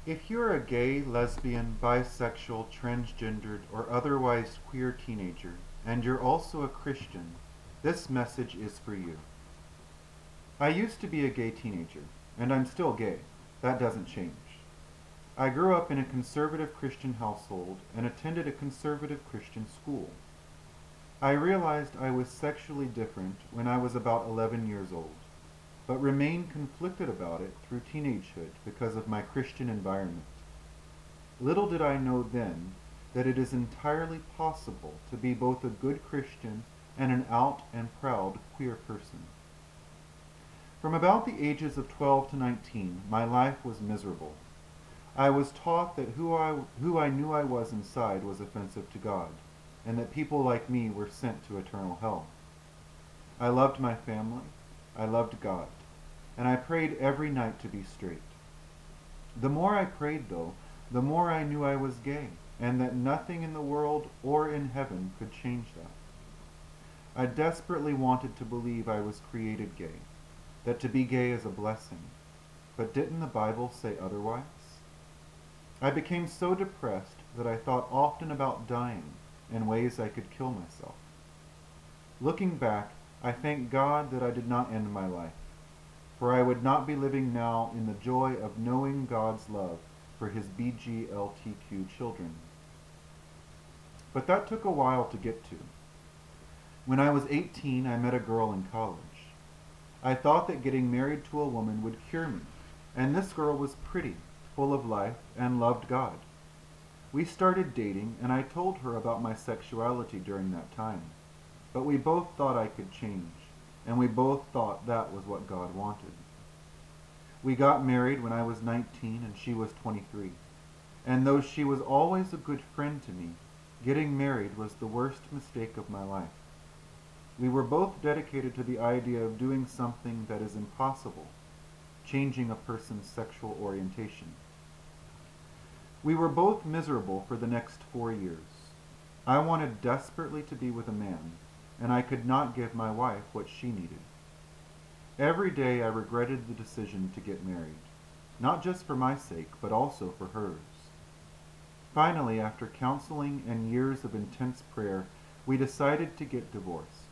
If you're a gay, lesbian, bisexual, transgendered, or otherwise queer teenager, and you're also a Christian, this message is for you. I used to be a gay teenager, and I'm still gay. That doesn't change. I grew up in a conservative Christian household and attended a conservative Christian school. I realized I was sexually different when I was about 11 years old, but remained conflicted about it through teenagehood because of my Christian environment. Little did I know then that it is entirely possible to be both a good Christian and an out and proud queer person. From about the ages of 12 to 19, my life was miserable. I was taught that who I knew I was inside was offensive to God, and that people like me were sent to eternal hell. I loved my family, I loved God, and I prayed every night to be straight. The more I prayed, though, the more I knew I was gay, and that nothing in the world or in heaven could change that. I desperately wanted to believe I was created gay, that to be gay is a blessing, but didn't the Bible say otherwise? I became so depressed that I thought often about dying and ways I could kill myself. Looking back, I thank God that I did not end my life, for I would not be living now in the joy of knowing God's love for his BGLTQ children. But that took a while to get to. When I was 18, I met a girl in college. I thought that getting married to a woman would cure me, and this girl was pretty, full of life, and loved God. We started dating, and I told her about my sexuality during that time, but we both thought I could change, and we both thought that was what God wanted. We got married when I was 19 and she was 23, and though she was always a good friend to me, getting married was the worst mistake of my life. We were both dedicated to the idea of doing something that is impossible, changing a person's sexual orientation. We were both miserable for the next 4 years. I wanted desperately to be with a man, and I could not give my wife what she needed. Every day I regretted the decision to get married, not just for my sake, but also for hers. Finally, after counseling and years of intense prayer, we decided to get divorced.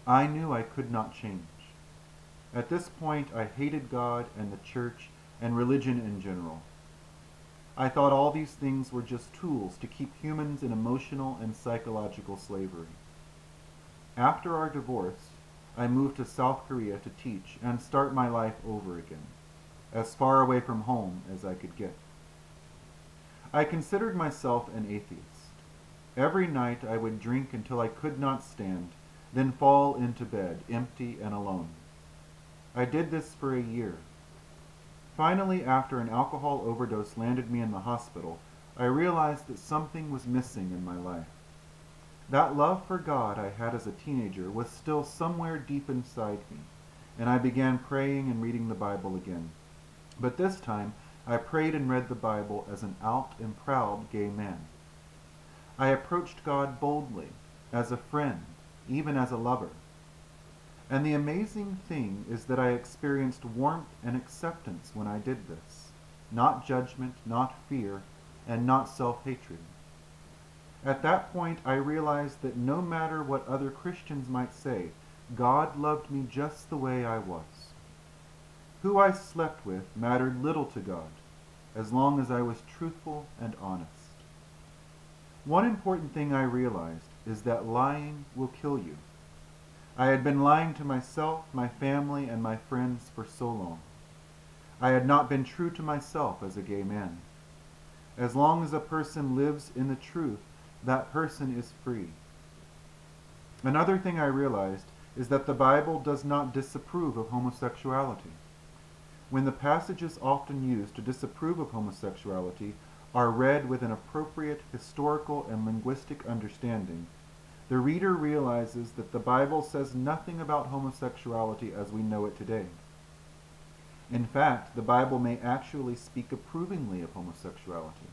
I knew I could not change. At this point, I hated God and the church and religion in general. I thought all these things were just tools to keep humans in emotional and psychological slavery. After our divorce, I moved to South Korea to teach and start my life over again, as far away from home as I could get. I considered myself an atheist. Every night I would drink until I could not stand, then fall into bed, empty and alone. I did this for a year. Finally, after an alcohol overdose landed me in the hospital, I realized that something was missing in my life. That love for God I had as a teenager was still somewhere deep inside me, and I began praying and reading the Bible again. But this time, I prayed and read the Bible as an out and proud gay man. I approached God boldly, as a friend, even as a lover. And the amazing thing is that I experienced warmth and acceptance when I did this. Not judgment, not fear, and not self-hatred. At that point, I realized that no matter what other Christians might say, God loved me just the way I was. Who I slept with mattered little to God, as long as I was truthful and honest. One important thing I realized is that lying will kill you. I had been lying to myself, my family, and my friends for so long. I had not been true to myself as a gay man. As long as a person lives in the truth, that person is free. Another thing I realized is that the Bible does not disapprove of homosexuality. When the passages often used to disapprove of homosexuality are read with an appropriate historical and linguistic understanding, the reader realizes that the Bible says nothing about homosexuality as we know it today. In fact, the Bible may actually speak approvingly of homosexuality.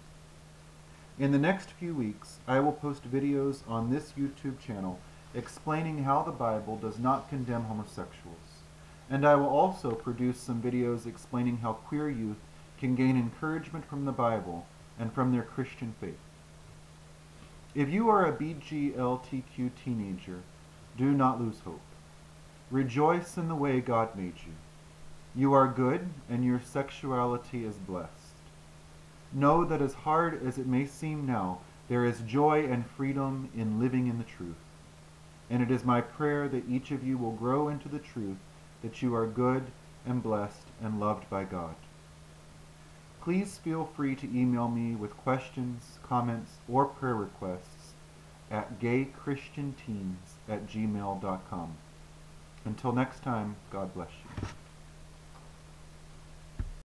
In the next few weeks, I will post videos on this YouTube channel explaining how the Bible does not condemn homosexuals, and I will also produce some videos explaining how queer youth can gain encouragement from the Bible and from their Christian faith. If you are a BGLTQ teenager, do not lose hope. Rejoice in the way God made you. You are good, and your sexuality is blessed. Know that as hard as it may seem now, there is joy and freedom in living in the truth. And it is my prayer that each of you will grow into the truth that you are good and blessed and loved by God. Please feel free to email me with questions, comments, or prayer requests at gaychristianteens@gmail.com. Until next time, God bless you.